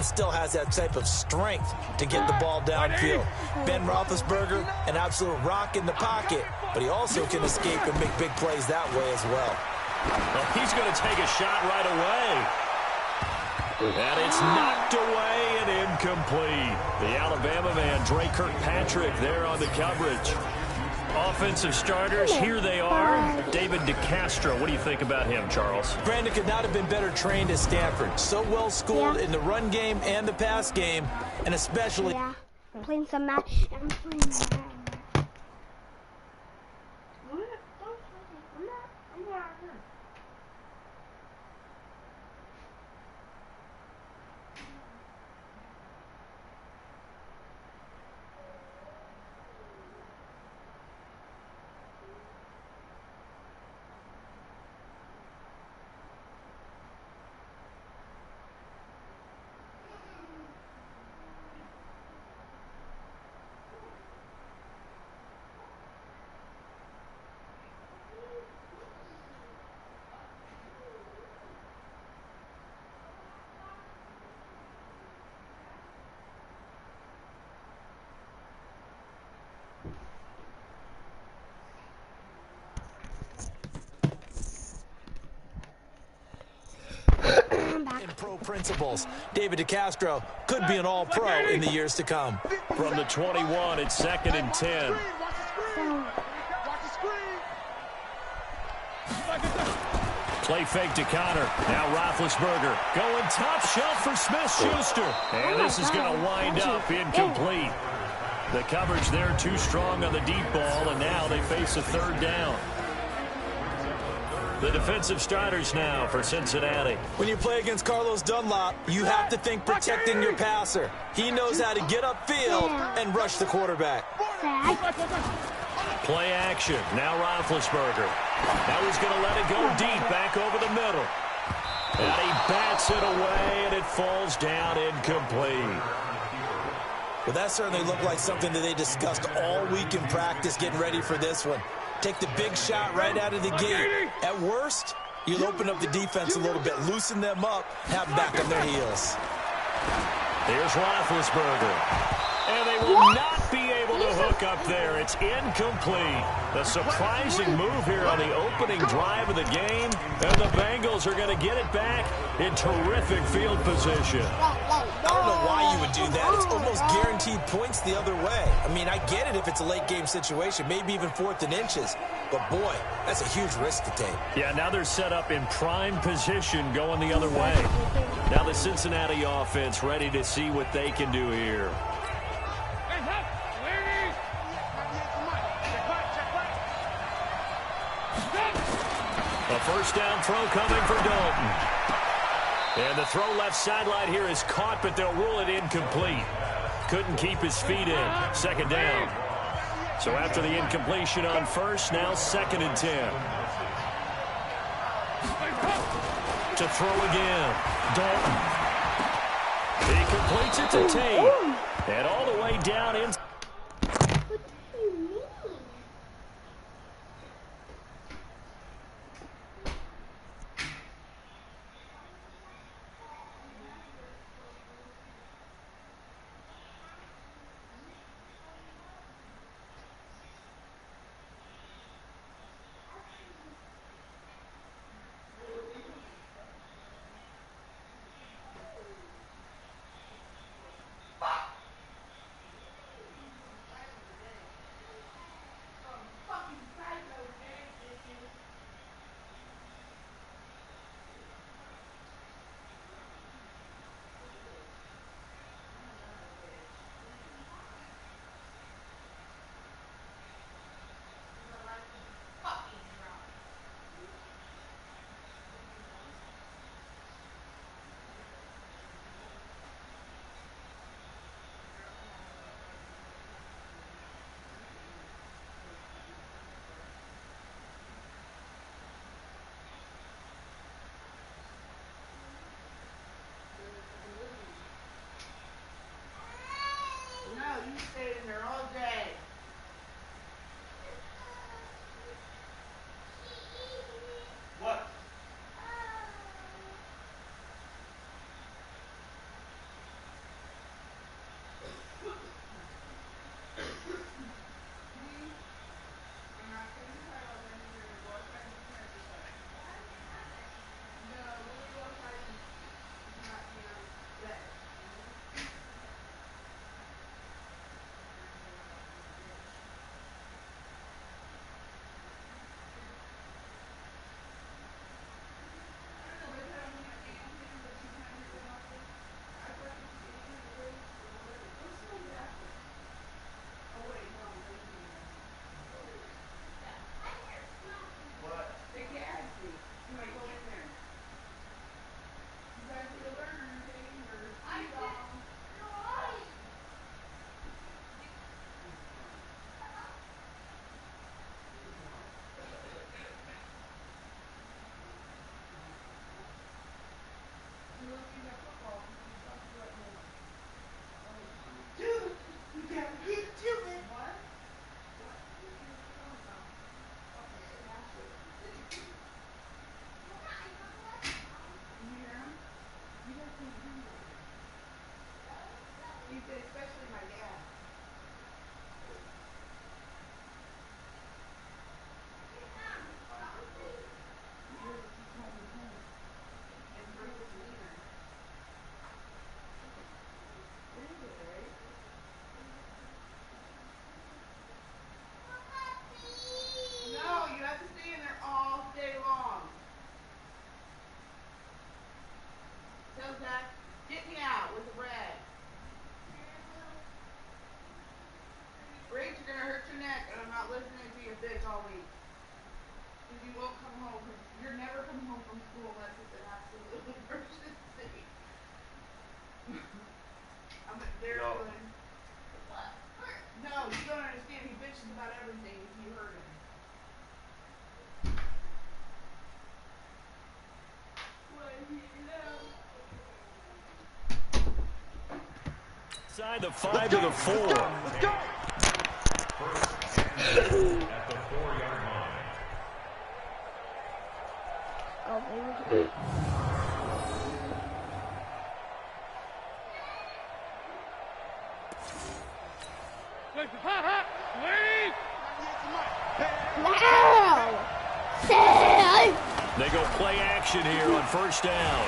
Still has that type of strength to get the ball downfield. Ben Roethlisberger, an absolute rock in the pocket, but he also can escape and make big plays that way as well. Well, he's going to take a shot right away. And it's knocked away and incomplete. The Alabama man, Dre Kirkpatrick, there on the coverage. Offensive starters, here they are. David DeCastro, what do you think about him, Charles? Brandon could not have been better trained at Stanford. So well schooled in the run game and the pass game, and especially... Yeah, I'm playing some match. I'm playing that. In pro principles, David DeCastro could be an all-pro in the years to come. From the 21, it's 2nd and 10. Play fake to Connor. Now Roethlisberger going top shelf for Smith-Schuster. And this is going to wind up incomplete. The coverage there too strong on the deep ball, and now they face a 3rd down. The defensive starters now for Cincinnati. When you play against Carlos Dunlap, you have to think protecting your passer. He knows how to get upfield and rush the quarterback. Play action. Now Roethlisberger. Now he's going to let it go deep back over the middle. And he bats it away, and it falls down incomplete. Well, that certainly looked like something that they discussed all week in practice getting ready for this one. Take the big shot right out of the gate. At worst, you'll open up the defense a little bit, loosen them up, have them back on their heels. Here's Roethlisberger. And they will not be able to hook up there. It's incomplete. A surprising move here on the opening drive of the game. And the Bengals are going to get it back in terrific field position. I don't know why you would do that. It's almost guaranteed points the other way. I mean, I get it if it's a late game situation, maybe even 4th and inches. But, boy, that's a huge risk to take. Yeah, now they're set up in prime position going the other way. Now the Cincinnati offense ready to see what they can do here. A first down throw coming for Dalton. And the throw left sideline here is caught, but they'll rule it incomplete. Couldn't keep his feet in. 2nd down. So after the incompletion on first, now 2nd and 10. To throw again. Dalton. He completes it to Tate. And all the way down in. Inside the 5 to the 4. Let's go. At the 4-yard line. Go, baby. They go play action here on first down.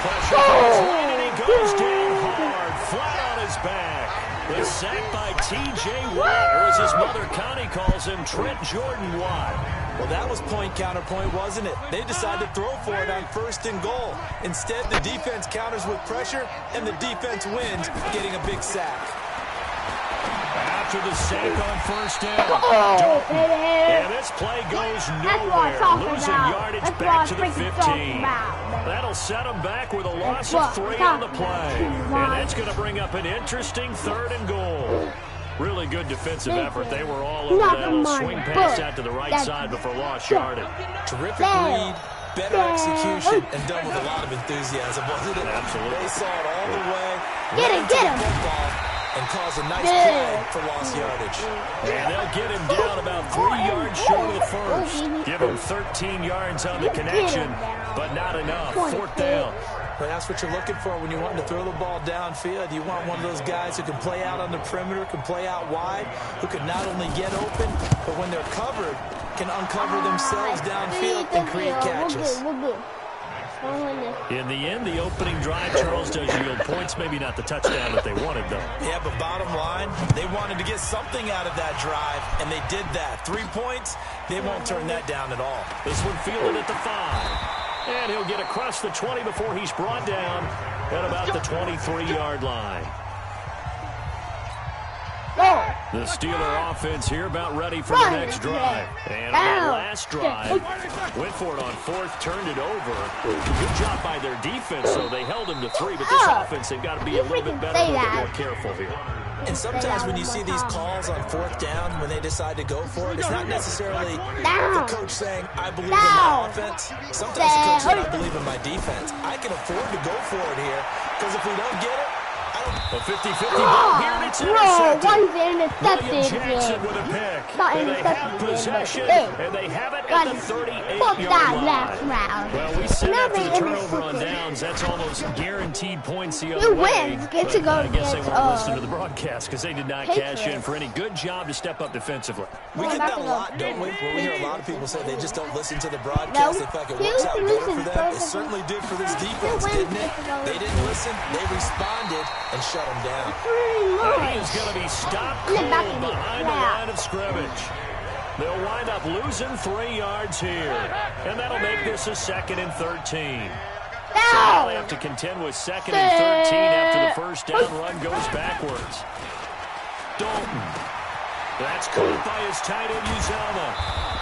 Pressure comes in and he goes down hard, flat on his back. The sack by T.J. Watt, or as his mother Connie calls him, Trent Jordan Watt. Well, that was point counterpoint, wasn't it? They decided to throw for it on first and goal. Instead, the defense counters with pressure, and the defense wins, getting a big sack. After the sack on first down, and this play goes nowhere, losing yardage back to the 15. That'll set them back with a loss of 3 on the play, and that's going to bring up an interesting 3rd and goal. Really good defensive effort. They were all over that little swing pass out to the right side before lost yardage. Terrific read, better execution, and done with a lot of enthusiasm, wasn't it? Absolutely. They saw it all the way. Get him. And cause a nice play for lost yardage. And they'll get him down about 3 yards short of the first. Give him 13 yards on the connection, but not enough. 4th down. Well, that's what you're looking for when you want to throw the ball downfield. You want one of those guys who can play out on the perimeter, can play out wide, who can not only get open, but when they're covered, can uncover themselves downfield and create catches. In the end, the opening drive, Charles, does yield points. Maybe not the touchdown that they wanted, though. Yeah, but bottom line, they wanted to get something out of that drive, and they did that. 3 points, they won't turn that down at all. This one fielded at the 5. And he'll get across the 20 before he's brought down at about the 23-yard line. The Steeler offense here about ready for the next drive. And on that last drive, went for it on 4th, turned it over. Good job by their defense, so they held him to 3. But this offense, they've got to be a little bit better, a little bit more careful here. And sometimes when you see these calls on 4th down, when they decide to go for it, it's not necessarily the coach saying, I believe in my offense. Sometimes the coach says, I believe in my defense. I can afford to go for it here, because if we don't get it, a 50-50 ball here, and it's intercepted. One's intercepted. William Jackson with a pick. And they have possession, and they have it at the 38-yard line. Well, we said after the turnover on downs, that's almost guaranteed points the other way. But I guess they won't listen to the broadcast because they did not cash in for any good job to step up defensively. We get that a lot, don't we? Where we hear a lot of people say they just don't listen to the broadcast. They feel like it works out better for them. It certainly did for this defense, didn't it? They didn't listen. They responded and shut them down. And he is going to be stopped cold behind the line of scrimmage. They'll wind up losing 3 yards here. And that'll make this a 2nd and 13. So now they have to contend with 2nd and 13 after the first down run goes backwards. Dalton. That's caught by his tight end, Uzama.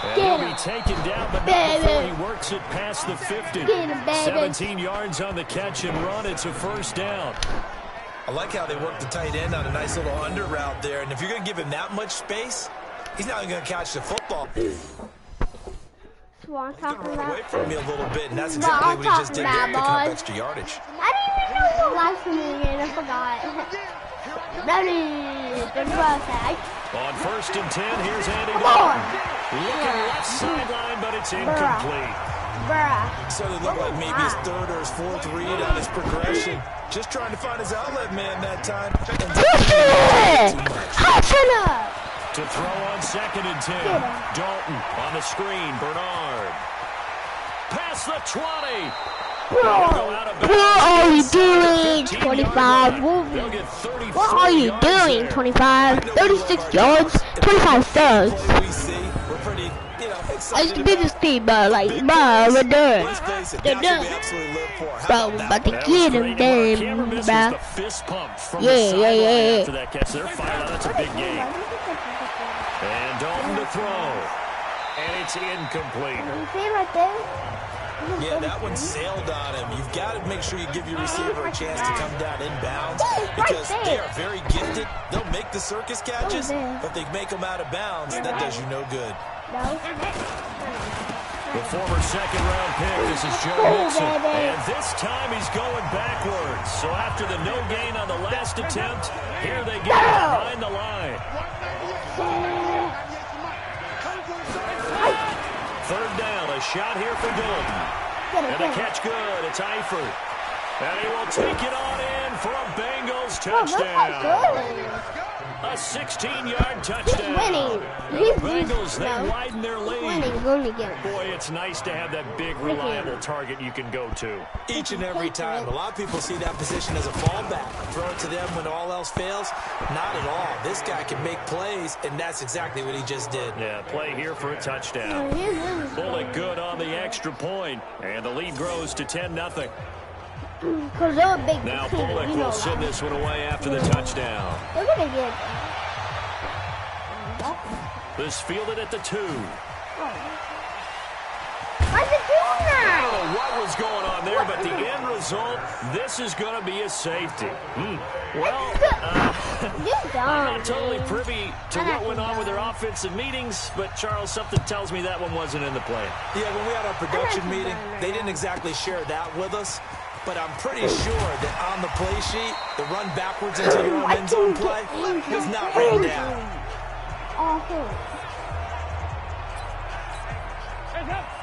And he'll be taken down, but not before he works it past the 50. 17 yards on the catch and run. It's a first down. I like how they work the tight end on a nice little under route there. And if you're going to give him that much space, he's not even going to catch the football. He's going to run away from me a little bit, and that's exactly what he just did there, picking up extra yardage. I didn't even know the last one again. I forgot. On 1st and 10, here's Andy Dalton. Looking left sideline, but it's incomplete. Bruh. So it looked like maybe his third or his fourth read on his progression. Just trying to find his outlet man that time. To throw on 2nd and 10. Dalton on the screen. Bernard. Past the 20. What are you doing? 25. What are you doing? 25. 36 yards. 25 subs. It's the biggest team, but like, bro, we're done. They're done. Bro, we're about to get him, damn, bro. Yeah. After that catch there, that's a big game. And Dalton to throw. And it's incomplete. You see right there? Yeah, that one sailed on him. You've got to make sure you give your receiver a chance to come down inbounds because they are very gifted. They'll make the circus catches, but they make them out of bounds. That does you no good. The former 2nd-round pick, this is Joe Mixon. And this time he's going backwards. So after the no gain on the last attempt, here they get behind the line. 3rd down, a shot here for Dalton. And the catch good, it's Eifert. And he will take it on in for a Bengals touchdown. A 16-yard touchdown. He's The Bengals, they widen their lead. Winning. Boy, it's nice to have that big, reliable target you can go to. Each and every time. A lot of people see that position as a fallback. Throw it to them when all else fails. Not at all. This guy can make plays, and that's exactly what he just did. Yeah, play here for a touchdown. Bullock good on the extra point, and the lead grows to 10-0. Now Bullock will send this one away after the touchdown. They're gonna get This fielded at the 2. Why's it doing I that? don't know what was going on there, but the end result, this is going to be a safety. Well, I'm not totally privy to what went on with their offensive meetings, but Charles, something tells me that one wasn't in the plan. Yeah, when we had our production meeting, they didn't exactly share that with us. But I'm pretty sure that on the play sheet, the run backwards into your own end zone play was not written down.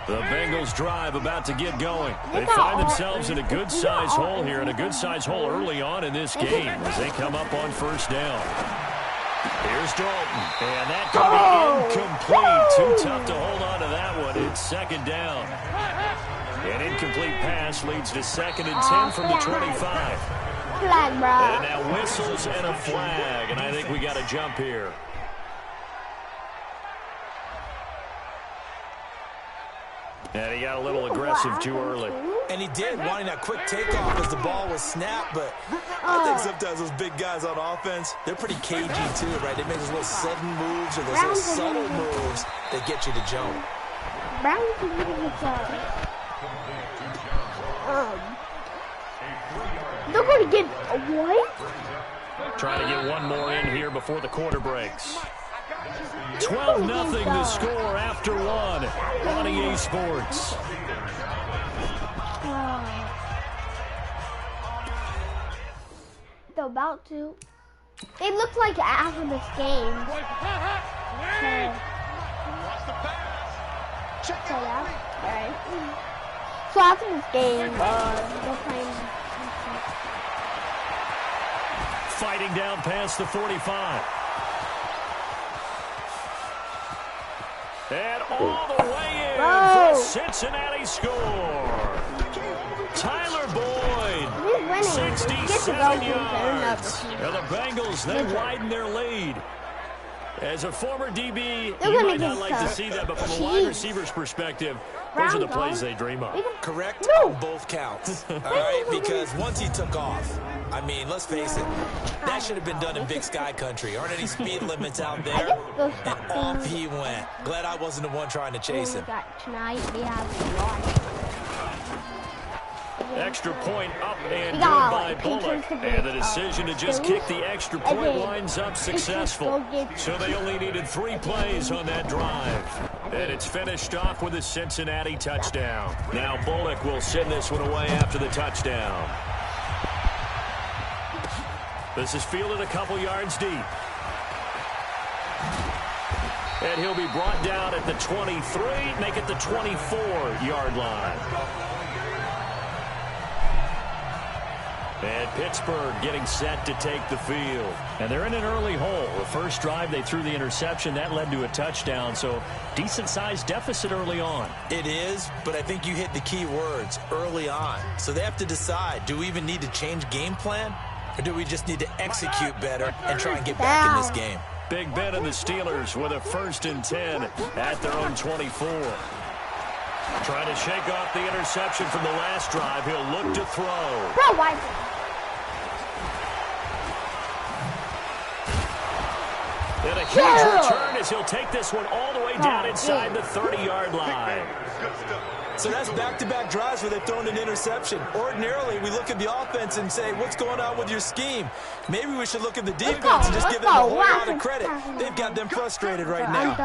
The Bengals drive about to get going. They find themselves in a good-sized hole here, and a good-sized hole early on in this game as they come up on 1st down. Here's Dalton, and that could be incomplete. Too tough to hold on to that one. It's 2nd down. An incomplete pass leads to 2nd and 10 from the 25. Flag, bro. And now whistles and a flag, and I think we got a jump here. And he got a little aggressive too early. And he did, wanting that quick takeoff as the ball was snapped, but I think sometimes those big guys on offense, they're pretty cagey too, right? They make those little sudden moves or those little subtle moves that get you to jump. They're going to get a what? Trying to get one more in here before the quarter breaks. 12-0 the score after one on EA Sports. They're about to. They look like after this game. Check that out. Alright. So after this game, they're playing. Fighting down past the 45. And all the way in for a Cincinnati score. Tyler Boyd, 67 yards. And the Bengals, they widen their lead. As a former DB, you might not like to see that, but from a wide receiver's perspective, those are the plays they dream of. Correct on both counts, all right? Because once he took off, I mean, let's face it, that should have been done in Big Sky Country. Aren't any speed limits out there? And off he went. Glad I wasn't the one trying to chase him. Tonight we have Extra point up and good by Bullock. And the decision to just kick the extra point winds up successful. So they only needed 3 plays on that drive. And it's finished off with a Cincinnati touchdown. Now Bullock will send this one away after the touchdown. This is fielded a couple yards deep. And he'll be brought down at the 23, make it the 24-yard line. And Pittsburgh getting set to take the field. And they're in an early hole. The first drive, they threw the interception. That led to a touchdown, so decent-sized deficit early on. It is, but I think you hit the key words, early on. So they have to decide, do we even need to change game plan, or do we just need to execute better and try and get back in this game? Big Ben and the Steelers with a 1st and 10 at their own 24. Trying to shake off the interception from the last drive. He'll look to throw. Bro, why? And a huge return as he'll take this one all the way down inside the 30-yard line. So that's back-to-back drives where they've thrown an interception. Ordinarily, we look at the offense and say, what's going on with your scheme? Maybe we should look at the defense and just give them a whole lot of credit. They've got them frustrated right now.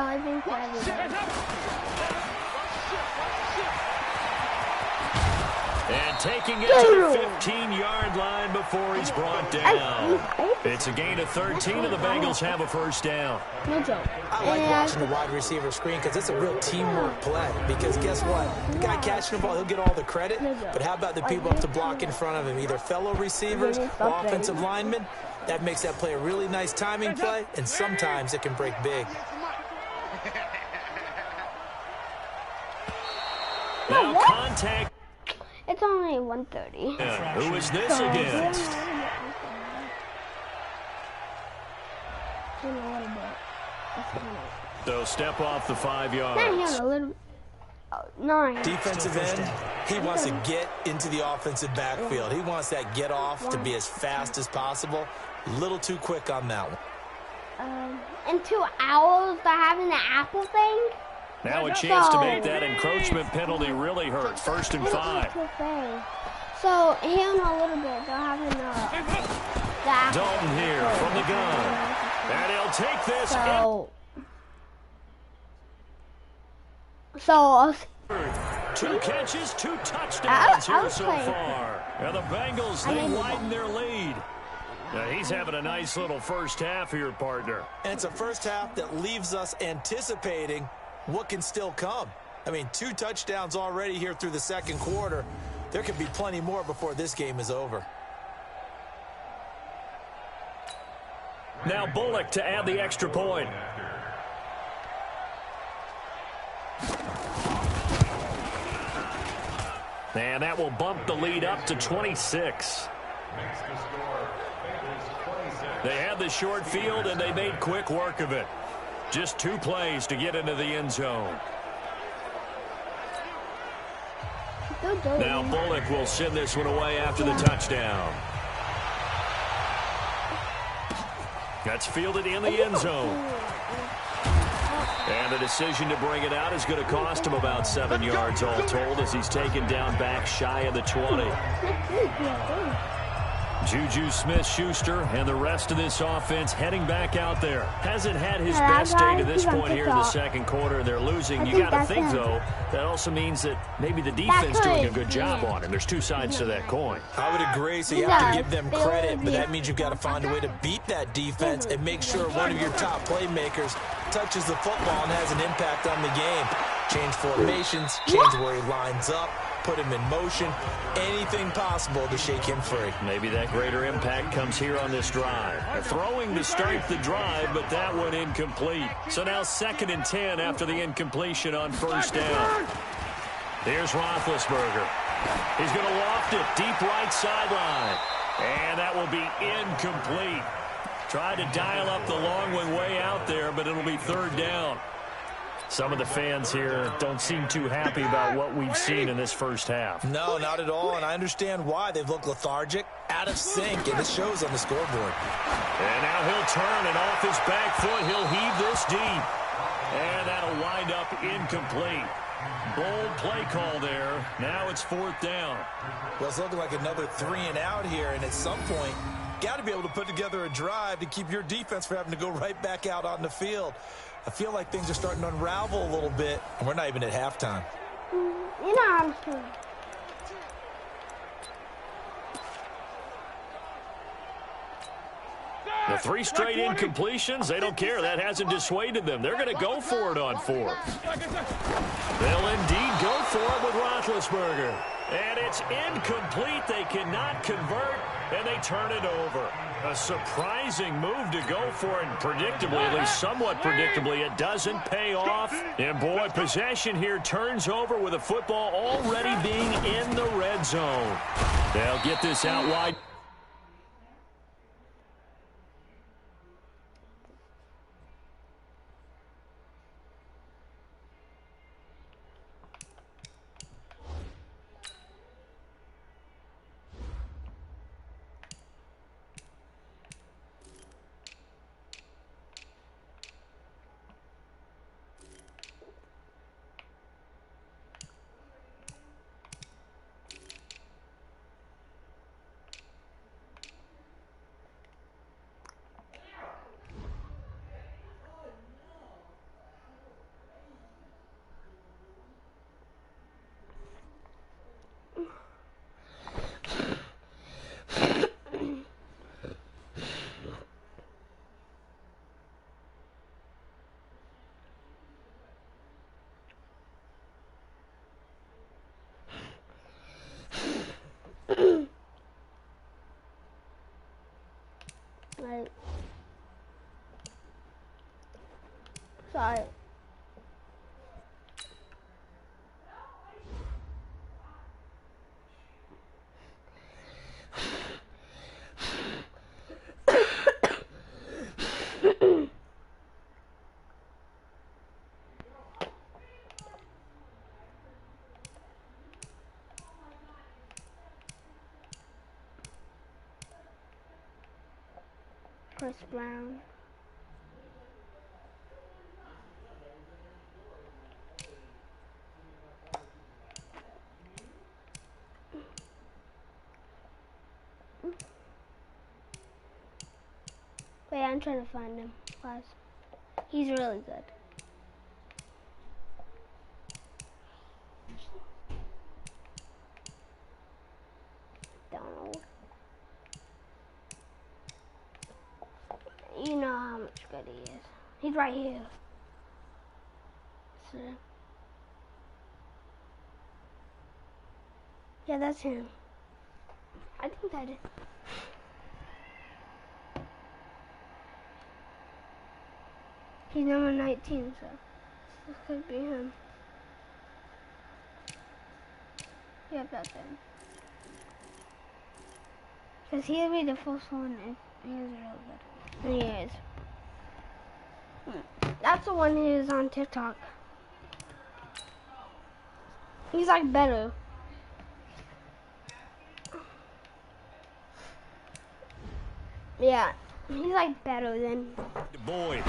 And taking it to the 15-yard line before he's brought down. It's a gain of 13, and the Bengals have a 1st down. I like watching the wide receiver screen because it's a real teamwork play. Because guess what? The guy catching the ball, he'll get all the credit. But how about the people up to block in front of him? Either fellow receivers or offensive linemen. That makes that play a really nice timing play, and sometimes it can break big. Now contact. It's only 1:30. Yeah. Who is this against? So step off the 5 yards. 9. Defensive end, he wants to get into the offensive backfield. He wants that get off to be as fast as possible. A little too quick on that one. In 2 hours, they're having the Apple thing. Now a chance to make that encroachment penalty really hurt. 1st and 5. So, here in a little bit, they're having the Apple. Dalton here from the gun. And he'll take this. So 2 catches, 2 touchdowns here so far. And the Bengals, they widen their lead. Now he's having a nice little first half here, partner. And it's a first half that leaves us anticipating what can still come. I mean, 2 touchdowns already here through the 2nd quarter. There could be plenty more before this game is over. Now Bullock to add the extra point. And that will bump the lead up to 26. They had the short field, and they made quick work of it. Just 2 plays to get into the end zone. Now Bullock will send this one away after the touchdown. That's fielded in the end zone. And the decision to bring it out is going to cost him about 7 yards all told as he's taken down back shy of the 20. Juju Smith-Schuster and the rest of this offense heading back out there. Hasn't had his best day to this point here in the 2nd quarter. They're losing. You got to think, though, that also means that maybe the defense doing a good job on him. There's 2 sides to that coin. I would agree, so you have to give them credit, but that means you've got to find a way to beat that defense and make sure one of your top playmakers touches the football and has an impact on the game. Change formations, change where he lines up, put him in motion, anything possible to shake him free. Maybe that greater impact comes here on this drive. They're throwing to start the drive, but that one incomplete. So now 2nd and 10 after the incompletion on 1st down. Here's Roethlisberger. He's going to loft it deep right sideline. And that will be incomplete. Tried to dial up the long one way out there, but it'll be 3rd down. Some of the fans here don't seem too happy about what we've seen in this first half. No, not at all, and I understand why. They've looked lethargic, out of sync, and it shows on the scoreboard. And now he'll turn, and off his back foot, he'll heave this deep. And that'll wind up incomplete. Bold play call there. Now it's 4th down. Well, it's looking like another 3 and out here, and at some point, got to be able to put together a drive to keep your defense from having to go right back out on the field. I feel like things are starting to unravel a little bit, and we're not even at halftime. You know how I'm feeling. The 3 straight incompletions, they don't care. That hasn't dissuaded them. They're going to go for it on 4th. They'll indeed go for it with Roethlisberger. And it's incomplete. They cannot convert, and they turn it over. A surprising move to go for it, and predictably, at least somewhat predictably, it doesn't pay off. And boy, possession here turns over with a football already being in the red zone. They'll get this out wide. Right. Sorry. Chris Brown. Wait, I'm trying to find him, guys. He's really good. Donald. You know how much good he is. He's right here. So, yeah, that's him. I think that is. He's number 19, so this could be him. Yep, that's him. Because he'll be the first one if he is real good. And he is. That's the one who is on TikTok. He's like better. Yeah, he's like better than Boyd.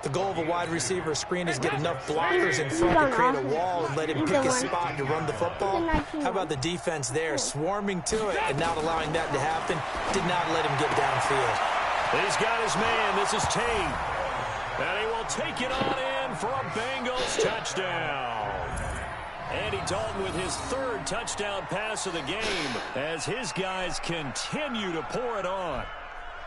The goal of a wide receiver screen is get enough blockers in front to create a wall and let him pick his spot to run the football. How about the defense there, swarming to it and not allowing that to happen? Did not let him get downfield. He's got his man. This is Tate. And he will take it on in for a Bengals touchdown. Andy Dalton with his third touchdown pass of the game as his guys continue to pour it on.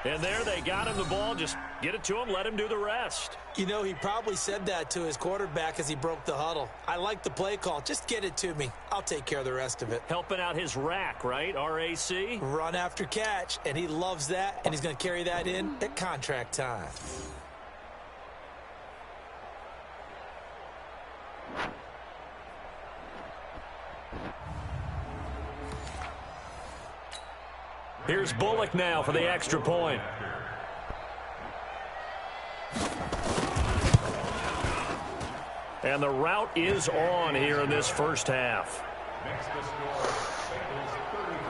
And there they got him the ball. Just get it to him, let him do the rest. You know, he probably said that to his quarterback as he broke the huddle. I like the play call. Just get it to me. I'll take care of the rest of it. Helping out his rack, right? RAC? Run after catch, and he loves that, and he's going to carry that in at contract time. Here's Bullock now for the extra point. And the route is on here in this first half.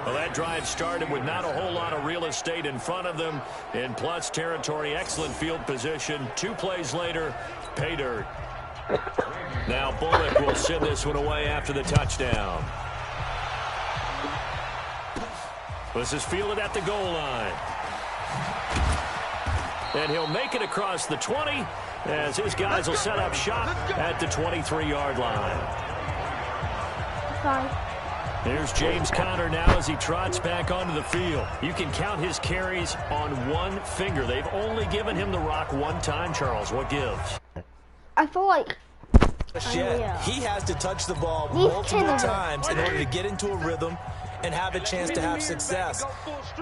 Well, that drive started with not a whole lot of real estate in front of them. In plus territory, excellent field position. 2 plays later, pay dirt. Now Bullock will send this one away after the touchdown. This is fielded at the goal line. And he'll make it across the 20 as his guys will set up shop at the 23-yard line. Sorry. Here's James Conner now as he trots back onto the field. You can count his carries on one finger. They've only given him the rock one time, Charles. What gives? I feel like he has to touch the ball multiple times in order to get into a rhythm and have a chance to have success.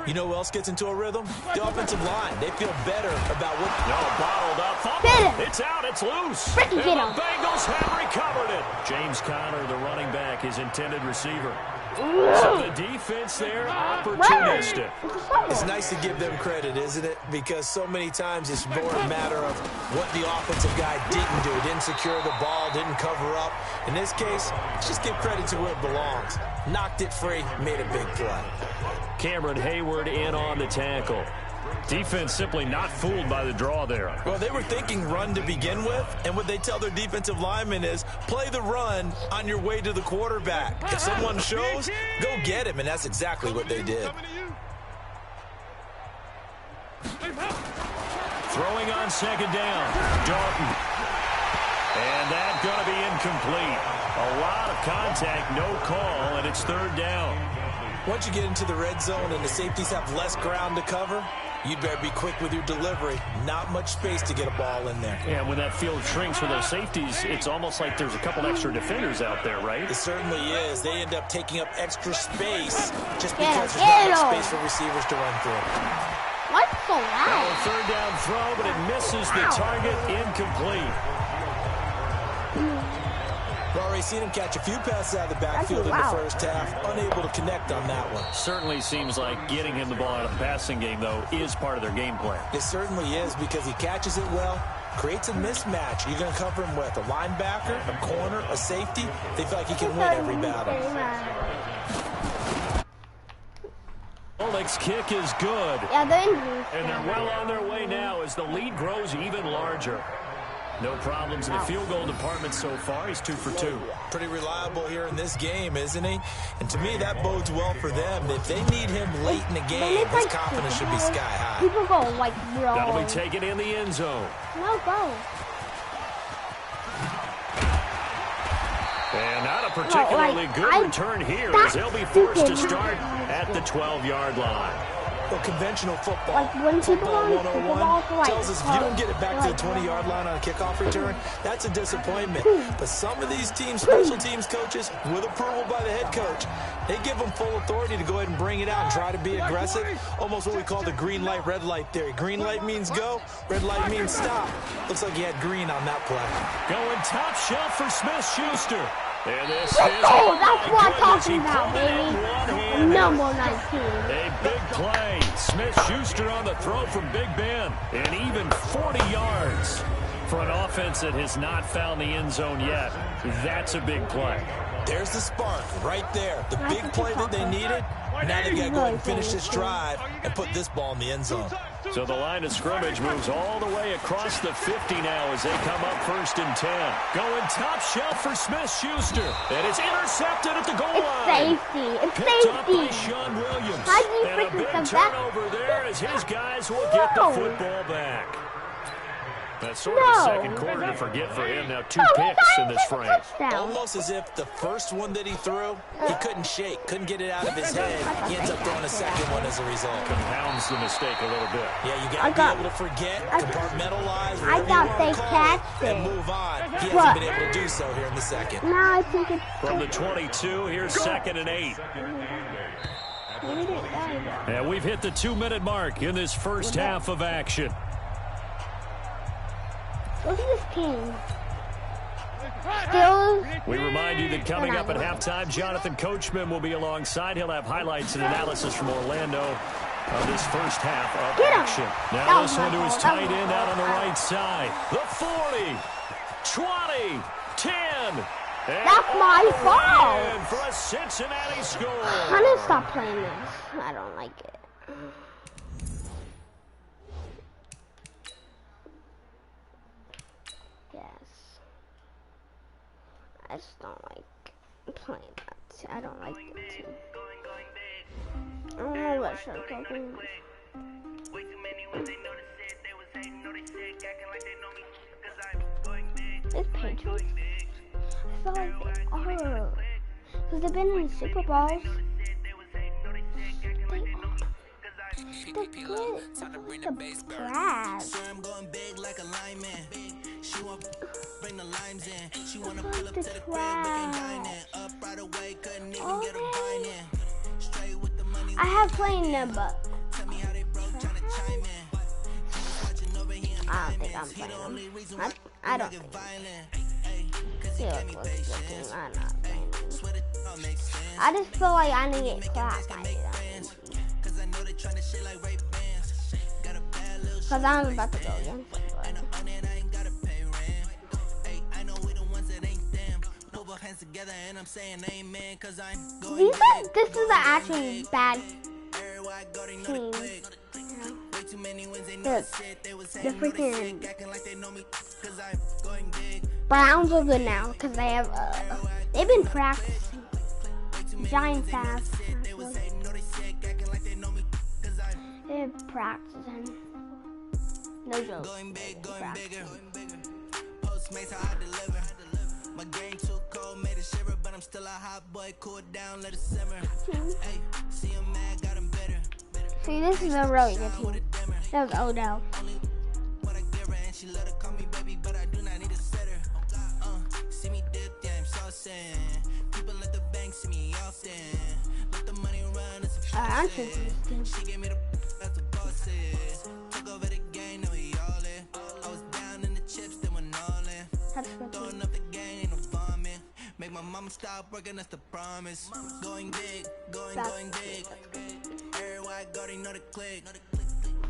You know who else gets into a rhythm? The offensive line. They feel better about what... No, bottled up. Fumble. It's out. It's loose. And the Bengals have recovered it. James Conner, the running back, his intended receiver. So the defense there, opportunistic. It's nice to give them credit, isn't it? Because so many times it's more a matter of what the offensive guy didn't do. Didn't secure the ball, didn't cover up. In this case, let's just give credit to where it belongs. Knocked it free, made a big play. Cameron Hayward in on the tackle. Defense simply not fooled by the draw there. Well, they were thinking run to begin with, and what they tell their defensive linemen is play the run on your way to the quarterback. If someone shows, go get him, and that's exactly what they did. Throwing on second down, Dalton. And that's going to be incomplete. A lot of contact, no call, and it's third down. Once you get into the red zone and the safeties have less ground to cover, you'd better be quick with your delivery. Not much space to get a ball in there. Yeah, when that field shrinks for those safeties, it's almost like there's a couple extra defenders out there, right? It certainly is. They end up taking up extra space just because there's not enough space for receivers to run through. What's so loud? Third down throw, but it misses the target, incomplete. We've already seen him catch a few passes out of the backfield in the first half, unable to connect on that one. Certainly seems like getting him the ball out of the passing game, though, is part of their game plan. It certainly is because he catches it well, creates a mismatch. You're going to cover him with a linebacker, a corner, a safety. They feel like he can win every battle. Oleg's kick is good. Yeah, and they're well on their way now as the lead grows even larger. No problems in the field goal department so far. He's 2 for 2. Pretty reliable here in this game, isn't he? And to me, that bodes well for them. If they need him late in the game, his confidence should be sky high. People go like, bro. That'll be taken in the end zone. No, go. And not a particularly good return here as they'll be forced to start at the 12-yard line. Well, conventional football, like when football 101 tells us if you don't get it back to the 20-yard line on a kickoff return, that's a disappointment. But some of these teams, special teams coaches, with approval by the head coach, they give them full authority to go ahead and bring it out and try to be aggressive. Almost what we call the green light, red light theory. Green light means go, red light means stop. Looks like he had green on that play. Going top shelf for Smith-Schuster. And this is, that's what I'm talking about, baby. Number 19. A big play. Smith-Schuster on the throw from Big Ben. And even 40 yards for an offense that has not found the end zone yet. That's a big play. There's the spark right there. The big play that they needed. Now they've got to go ahead and finish this drive and put this ball in the end zone. So the line of scrimmage moves all the way across the 50 now as they come up 1st and 10. Going top shelf for Smith-Schuster. And it's intercepted at the goal line. It's Picked safety. up by Sean Williams. How do you and a big turnover there as his guys will get the football back. That's sort of a second quarter to forget for him. Now 2 picks in this frame. Almost as if the first one that he threw, he couldn't shake, couldn't get it out of his head. He ends up throwing a second one as a result. Compounds the mistake a little bit. Yeah, you got to be able to forget, compartmentalize, I thought they catched it. and move on. He hasn't been able to do so here in the second. No, I think it's... From the 22, here's 2nd and 8. And we've hit the 2-minute mark in this first half of action. Look at this team. Still. We remind you that coming up at halftime, Jonathan Coachman will be alongside. He'll have highlights and analysis from Orlando of this first half of action. Now this one to his tight end out on the right side. The 40, 20, 10. That's my fault. For a Cincinnati score. I'm gonna stop playing this. I don't like it. I just don't like playing that. I don't like it too. I don't know what should I do. It's Patriots. I feel like they are. Because they've been in the Super Bowls. They're good. The trash. I'm going big like a lineman. She won't bring the limes in. She wanna pull up The to the crib, we can dine trash. in. Up right away, couldn't even get a bind in. Straight with the money. I have playing them, but Tell me how they broke, tryna chime in. He was watching over here in I don't think diamonds. I'm He the playing only them. reason why I don't get think. violent. Ay, cause he Yeah, gave me patience. I'm not playing them. Swear that don't make sense. I just feel like I need to get clapped by them. Cause I know they tryna shit like Ray Bans. Got a bad little Because I'm about to go again. and on it, I ain't gotta pay rent. Hey, I know we the ones that ain't them. Put our hands together and I'm saying amen. Cause I'm going This is actually bad everywhere I go, they know team. the click. Way too many wins, they know The, the shit. They was the saying, know they freaking sick, acting like they know me. Cause I'm going big. Browns are good now because they have they've been practicing. Giants have. They was saying, know they sick, acting like they know me. Cause I'm They're practicing. No joke. going big, going Practicing. bigger. Postmates, how I deliver. My game too cold, made it shiver, but I'm still a hot boy. Cool it down, let it simmer. Hey, see him mad, got him bitter. See, this is a really good team. That was Odell. What I give her, and she let her call me baby, but I do not need a sitter. See me dip, yeah, I'm saucing. People at the bank see me often. Let the money run, it's a I'm process. choosing this team. She gave me the that's the bosses. Took over the game, now we all in. I was down in the chips, then went all in. That's a good team. Throwing up the game, ain't no vomit. Make my mama stop working, that's the promise. Going big, going big. Everywhere I go, they know the click.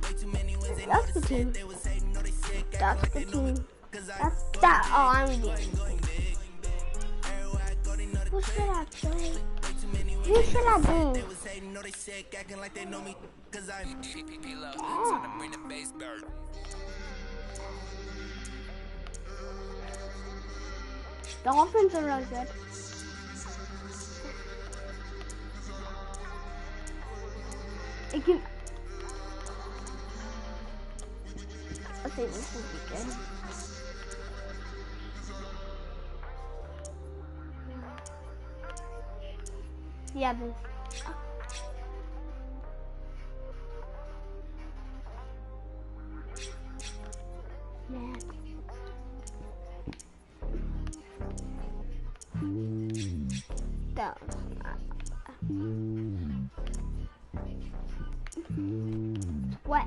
Way too many wins, they know That's the the team. shit. They was hating, know they sick. That's Acting the like they know me. team. Cause I That's that. Oh, I'm doing. going big. Everywhere I go, they know the Who click. should I play? Way too many wins, Who should I they do? was hating, know they sick. Acting like they know me. Cause I'm The offense are really good. It can. I think this would be good. Yeah, this. Man. That was not. What?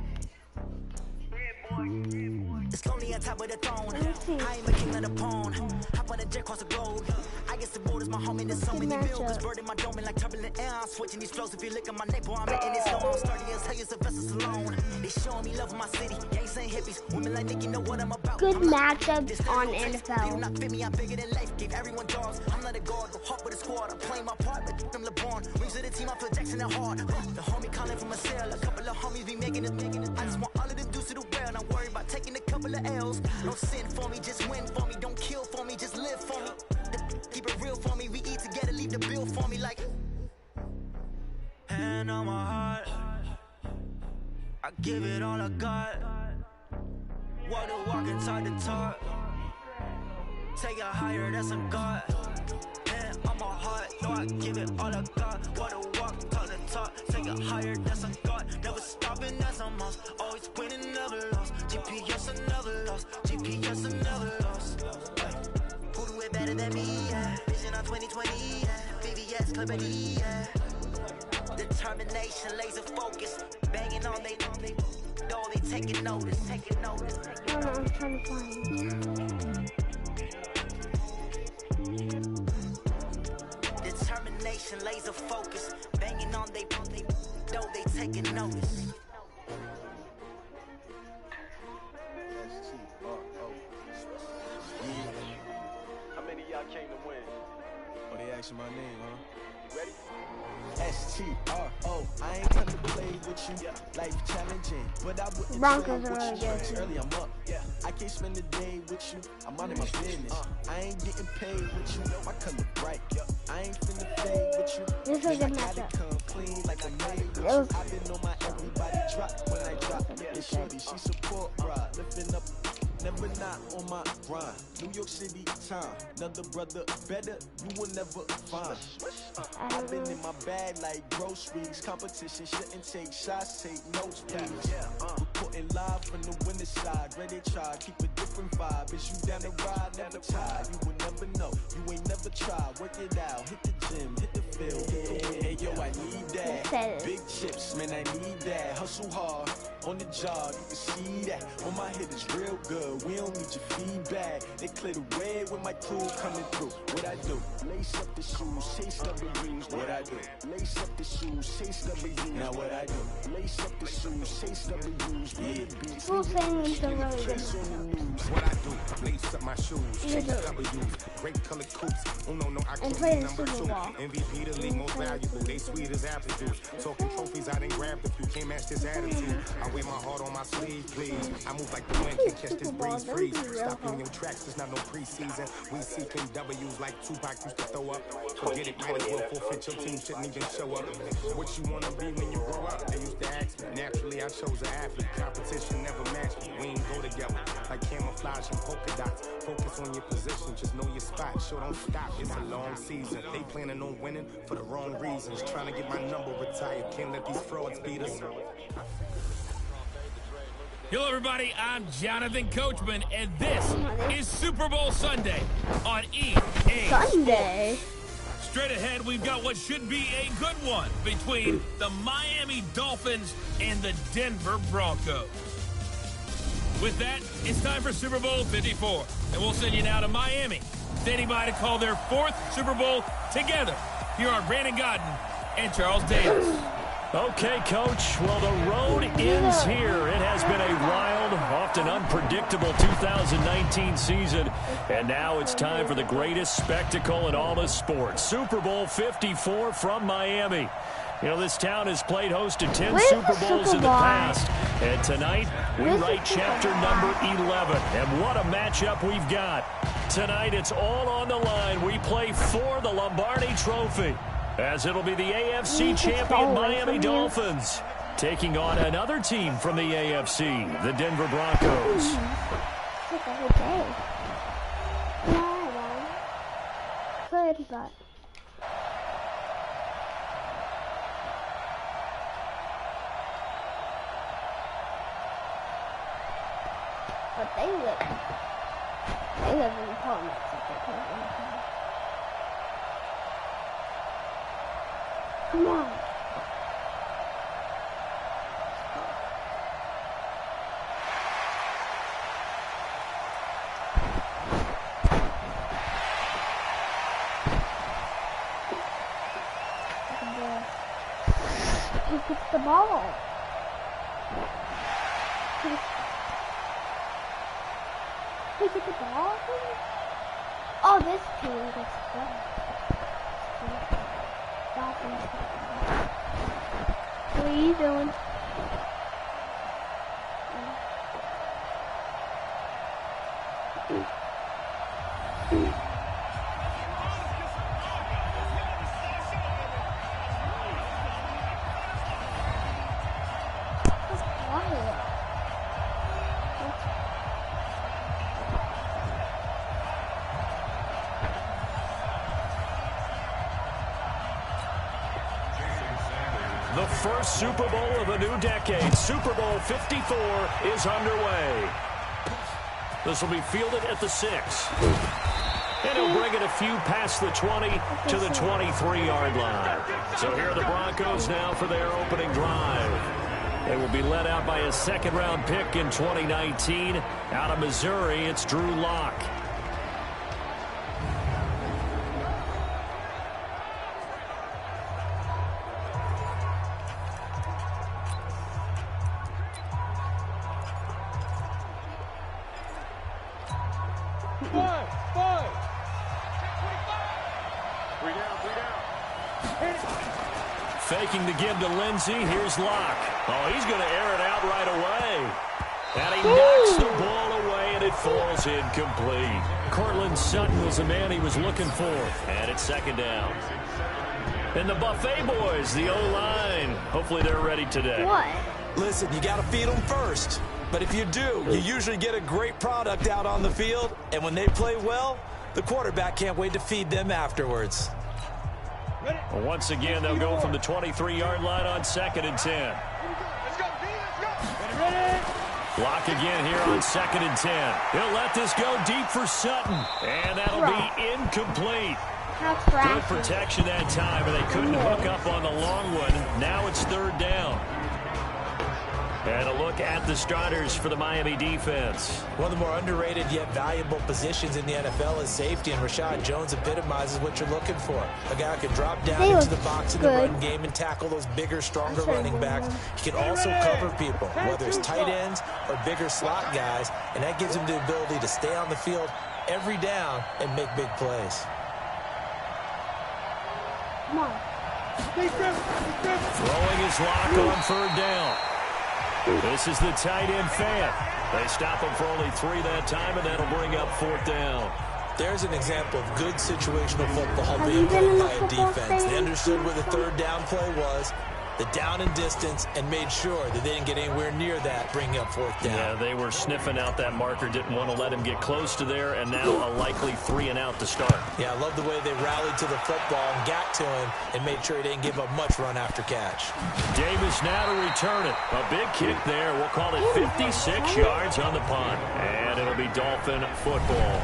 It's lonely on top of the throne. Let me see. I ain't the king of the pawn. Hop on a jet across the globe. I guess the road is my home and there's so Good many bills. matchup. Bird in my dome and like turbulent air. I'm switching these flows. If you look at my neck, boy, I'm letting it slow. I'm sturdy as hell, it's a vessel alone. They showing me love in my city. Gangs and hippies. Women like Nick, you know what I'm about. Good I'm like, matchups this on little taste. They do NFL. not fit me, I'm bigger than life. Gave everyone dogs. I'm not a guard, go hard with a squad. I'm playing my part, but I'm LeBron. Rings of the team, I feel Jackson and hard. The homie calling from a cell. A couple of homies be making it. I just want all of them dudes to do well. Not worry about taking a couple of L's. Don't sin for me, just win for me. Don't kill for me, just live for me. Keep it real for me. We eat together, leave the bill for me like. Hand on my heart, I give it all I got. Walk the walk and talk the talk. Take it higher, that's a God. Hand on my heart, no, I give it all I got. Walk the walk, talk the talk. Take it higher, that's a God. Never stopping, that's a must. Always winning, never lost. GPS, I never lost. GPS, I never lost. Who do it better than me? Yeah. Vision on 2020. Yeah. VVS, Clippity. Yeah. Determination, laser focus. Banging on they though they taking notice, taking notice. I don't know, I'm trying to find. Determination, laser focus. Banging on they though they taking notice. How many of y'all came to win? Oh, they asking my name, huh? You ready? S-T-R-O, I ain't come to play with you. Life challenging, but I wouldn't Broncos trade are with really you. good, too. Early I'm up, I can't spend the day with you. I'm out of my business. I ain't getting paid with you. My color bright. I ain't finna fade with you. This is a good I gotta matchup. come clean like a maid with It you. was- I've been on my everybody drop when I drop. Yeah, shorty, she support, bruh. Lifting up never not on my grind. New York City time, another brother better, you will never find. I've been in my bag like groceries. Competition shouldn't take shots, take notes, please. Reporting live from the winter side, ready to try, keep a different vibe. Is you down the ride, never tired. You will never know, you ain't never tried. Work it out, hit the gym, hit the field. Hey yo, I need that. Big chips, man, I need that. Hustle hard, on the job, you can see that. On my hit is real good, we don't need your feedback. They clear the way when my crew coming through. What I do? Lace up the shoes, chase W's. What I do? Lace up the shoes, chase W's. Now what I do? Lace up the shoes, chase W's. People saying these are really good. What I do? Lace up my shoes, chase W's. Great colored coops. Oh no, I can't number two. MVP the league most valuable. They sweet as apple juice. Talking trophies, I didn't grab the few. Can't match this attitude. I wear my heart on my sleeve, please. I move like the wind, can't catch this breeze freeze. Stop in your tracks, there's not no preseason. We seeking W's like Tupac used to throw up. Forget it, might as well forfeit. Your team shouldn't even show up. What you wanna be when you grow up? They used to ask me. Naturally, I chose an athlete. Competition never matched me. We ain't go together like camouflage and polka dots. Focus on your position, just know your spot. Show don't stop, it's a long season. They planning on winning for the wrong reasons. Trying to get my number retired. Can't let these frauds beat us. Hello, everybody. I'm Jonathan Coachman, and this is Super Bowl Sunday on EA Sunday. Straight ahead, we've got what should be a good one between the Miami Dolphins and the Denver Broncos. With that, it's time for Super Bowl 54, and we'll send you now to Miami, standing by to call their 4th Super Bowl together. Here are Brandon Godden and Charles Davis. Okay, Coach. Well, the road ends here. It has been a wild, often unpredictable 2019 season. And now it's time for the greatest spectacle in all of sports. Super Bowl 54 from Miami. You know, this town has played host to 10 Super Bowls in the past. And tonight, we write chapter number 11. And what a matchup we've got. Tonight, it's all on the line. We play for the Lombardi Trophy, as it'll be the AFC champion Miami Dolphins taking on another team from the AFC, the Denver Broncos. Took a whole day. Good, but they live in apartments. Come on. He gets the ball. He gets the ball? Oh, this team gets the ball. What are you doing? The first Super Bowl of a new decade, Super Bowl 54, is underway. This will be fielded at the 6. And he'll bring it a few past the 20 to the 23-yard line. So here are the Broncos now for their opening drive. They will be led out by a second-round pick in 2019. Out of Missouri, it's Drew Lock. Faking the give to Lindsey. Here's Locke. Oh, he's going to air it out right away. And he knocks the ball away, and it falls incomplete. Cortland Sutton was the man he was looking for. And it's second down. And the Buffet boys, the O-line. Hopefully they're ready today. What? Listen, you got to feed them first. But if you do, you usually get a great product out on the field, and when they play well, the quarterback can't wait to feed them afterwards. Well, once again, they'll go from the 23-yard line on 2nd and 10. Block again here on 2nd and 10. He'll let this go deep for Sutton, and that'll be incomplete. Good protection that time, and they couldn't hook up on the long one. Now it's 3rd down. And a look at the starters for the Miami defense. One of the more underrated yet valuable positions in the NFL is safety, and Rashad Jones epitomizes what you're looking for. A guy who can drop down into the box in the run game and tackle those bigger, stronger running backs. He can also cover people, whether it's tight ends or bigger slot guys, and that gives him the ability to stay on the field every down and make big plays. Come on. Throwing his lock on 3rd down. This is the tight end fan. They stop him for only 3 that time, and that'll bring up 4th down. There's an example of good situational football being played by a defense. They understood where the 3rd down play was, the down and distance, and made sure that they didn't get anywhere near that, bringing up 4th down. Yeah, they were sniffing out that marker, didn't want to let him get close to there, and now a likely 3 and out to start. Yeah, I love the way they rallied to the football and got to him and made sure he didn't give up much run after catch. Davis now to return it. A big kick there. We'll call it 56 yards on the punt, and it'll be Dolphin football.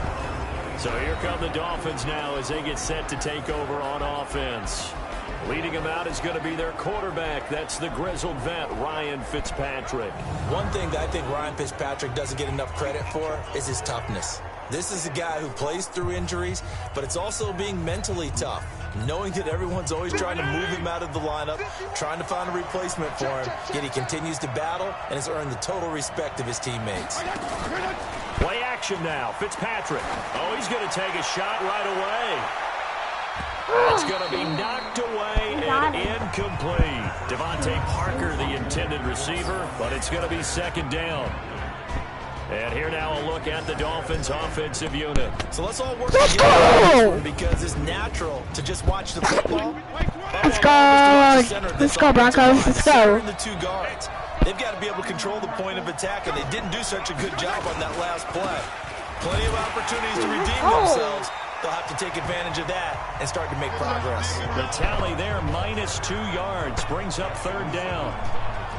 So here come the Dolphins now as they get set to take over on offense. Leading them out is going to be their quarterback. That's the grizzled vet, Ryan Fitzpatrick. One thing that I think Ryan Fitzpatrick doesn't get enough credit for is his toughness. This is a guy who plays through injuries, but it's also being mentally tough, knowing that everyone's always trying to move him out of the lineup, trying to find a replacement for him, yet he continues to battle and has earned the total respect of his teammates. Play action now. Fitzpatrick. Oh, he's going to take a shot right away. It's going to be knocked away and incomplete. Devontae Parker, the intended receiver, but it's going to be 2nd down. And here now a look at the Dolphins' offensive unit. So let's all work together because it's natural to just watch the football. Let's go. Let's go, Broncos. Let's go. The 2 guards. They've got to be able to control the point of attack, and they didn't do such a good job on that last play. Plenty of opportunities to redeem themselves. They'll have to take advantage of that and start to make progress. The tally there, -2 yards, brings up 3rd down.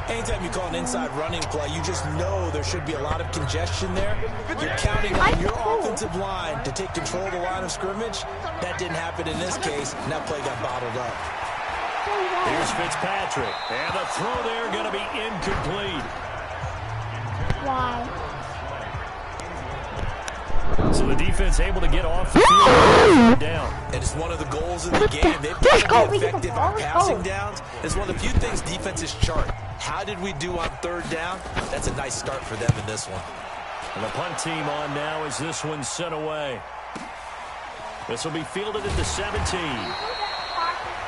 Anytime you call an inside running play, you just know there should be a lot of congestion there. You're counting on your offensive line to take control of the line of scrimmage. That didn't happen in this case, and that play got bottled up. Here's Fitzpatrick, and the throw there going to be incomplete. Wow. So the defense able to get off the field down. And it's one of the goals of the game. They've got to be effective on passing downs. It's one of the few things defenses chart. How did we do on 3rd down? That's a nice start for them in this one. And the punt team on now as this one's sent away. This will be fielded at the 17.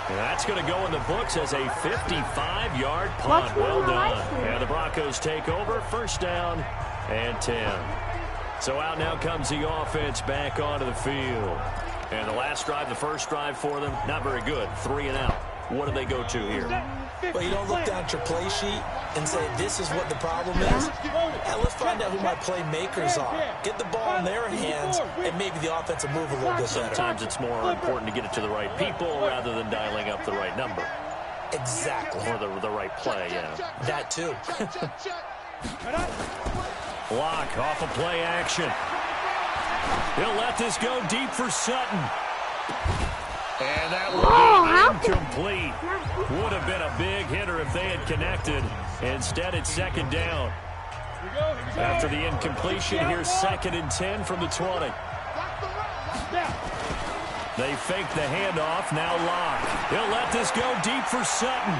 And that's going to go in the books as a 55-yard punt. Well done. And the Broncos take over. 1st down and 10. So out now comes the offense back onto the field. And the last drive, the first drive for them, not very good. 3 and out. What do they go to here? Well, you don't look down at your play sheet and say, this is what the problem is. And let's find out who my playmakers are. Get the ball in their hands, and maybe the offense will move a little bit better. Sometimes it's more important to get it to the right people rather than dialing up the right number. Exactly. Or the right play, yeah. That too. Block off of play action. He'll let this go deep for Sutton. And that will be incomplete. Would have been a big hitter if they had connected. Instead, it's 2nd down. After the incompletion, here's 2nd and 10 from the 20. They fake the handoff, now Locke. He'll let this go deep for Sutton.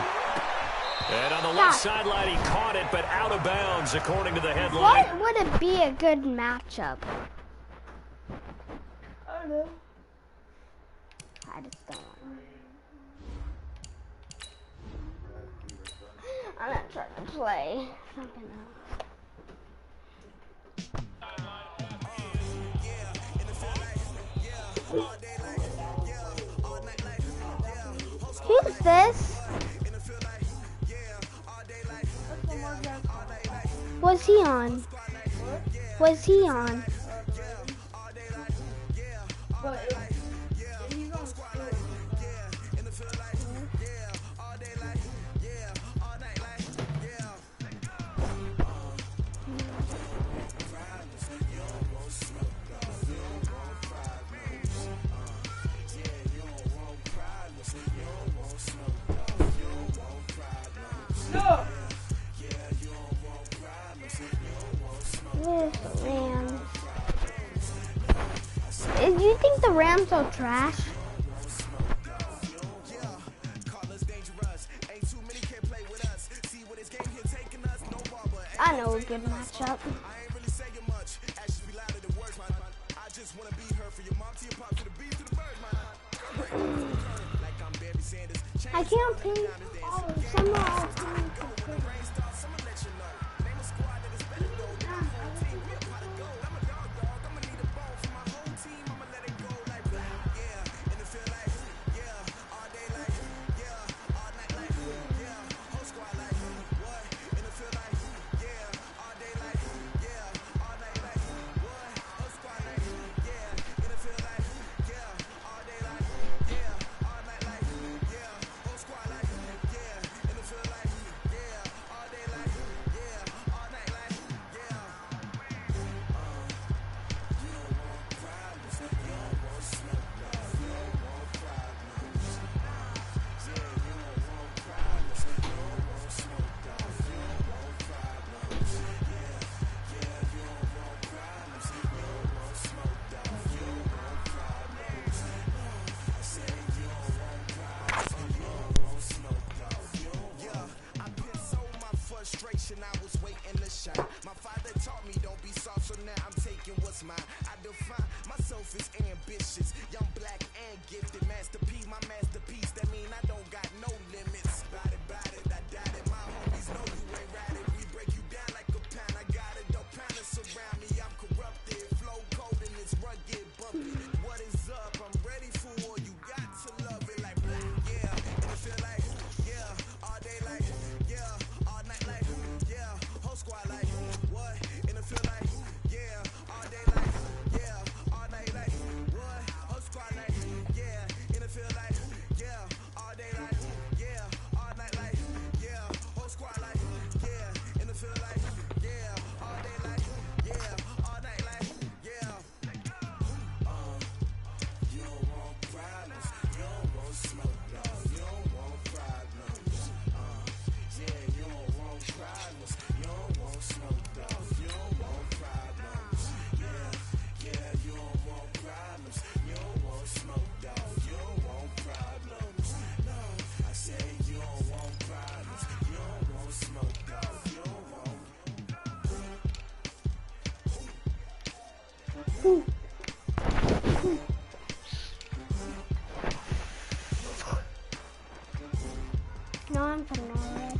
And on the left sideline, he caught it, but out of bounds, according to the headline. What would it be a good matchup? I don't know. I just don't know. I'm not trying to play something else. Who's this? Was he on? Was he on? Rams. Do you think the Rams are trash? I know a good matchup. I can't think. Oh, somehow. I was waiting to shine. My father taught me don't be soft, so now I'm taking what's mine. I define myself as ambitious, young, black, and gifted. Masterpiece, my masterpiece. That mean I don't got no limits. Bout it, I doubt it. My homies know you ain't rad it. We break you down like a pound. I got it, don't pound it surround me. I'm corrupted, flow cold and it's rugged, bumpy. What is up? I'm ready for war. You got to love it like black, yeah. And it feel like, yeah, all day like, yeah, all night like, yeah, whole squad like, what? And it feel like, yeah, all day like, yeah, all night like, what? Whole squad like, yeah, and it feel like, yeah, all day like, yeah, all night like, yeah, whole squad like, yeah, and it feel like, yeah, all day like, yeah, all night like, yeah. You don't want problems, you don't want smoke, no, you don't want problems. Yeah, you don't want problems, you don't want smoke, no, you don't want problems. Yeah, you don't want problems, you don't want smoke, no, you don't want problems. No, I say you don't want problems, you don't want smoke, no, you don't want. No, I'm from Norway.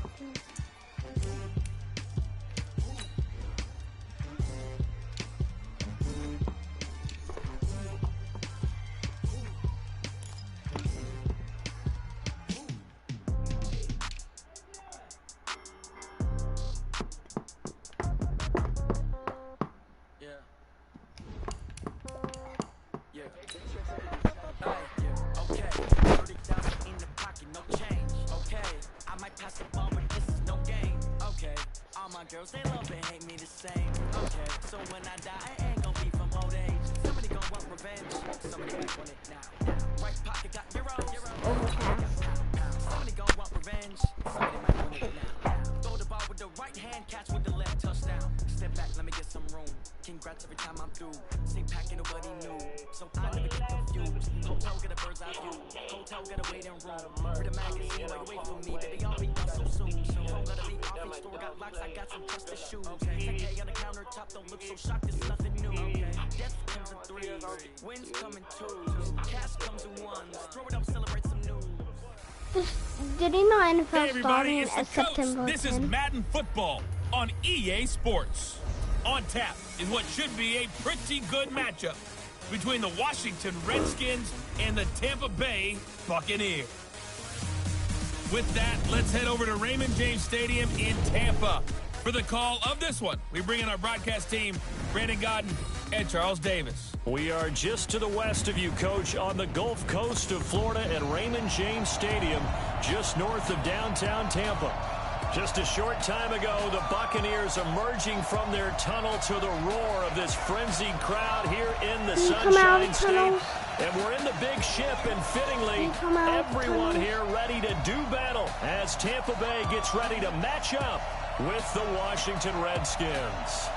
Okay, 30,000 in the pocket, no change. Okay, I might pass the ball, but this is no game. Okay, all my girls, they love and hate me the same. Okay, so when I die, I ain't gonna be from old age. Somebody gonna want revenge, somebody might want it now. Right pocket got euros. Somebody gonna want revenge, somebody might want it now. Throw the ball with the right hand, catch with the left, touchdown. Step back, let me get some room. Congrats every time I'm through. Same pack, nobody knew, so I never get confused. Hotel get a bird's eye view. Hotel get a waiting room. Read a magazine, like wait for me, baby, I'll be done so soon. So gotta be off each store, got locks, I got some trusted shoes. 10K on the countertop, don't look so shocked, it's nothing new. Death comes in threes, wins come in twos, cash comes in ones. Throw it up, celebrate some news. Did he know NFL Hey everybody, starting it's the at coach. September 10th? This is Madden Football on EA Sports. On tap is what should be a pretty good matchup between the Washington Redskins and the Tampa Bay Buccaneers. With that, let's head over to Raymond James Stadium in Tampa For the call of this one, we bring in our broadcast team, Brandon Godden and Charles Davis. We are just to the west of you, Coach, on the Gulf Coast of Florida at Raymond James Stadium, just north of downtown Tampa. Just a short time ago, the Buccaneers emerging from their tunnel to the roar of this frenzied crowd here in the Sunshine State. And we're in the big ship, and fittingly, everyone here ready to do battle as Tampa Bay gets ready to match up with the Washington Redskins.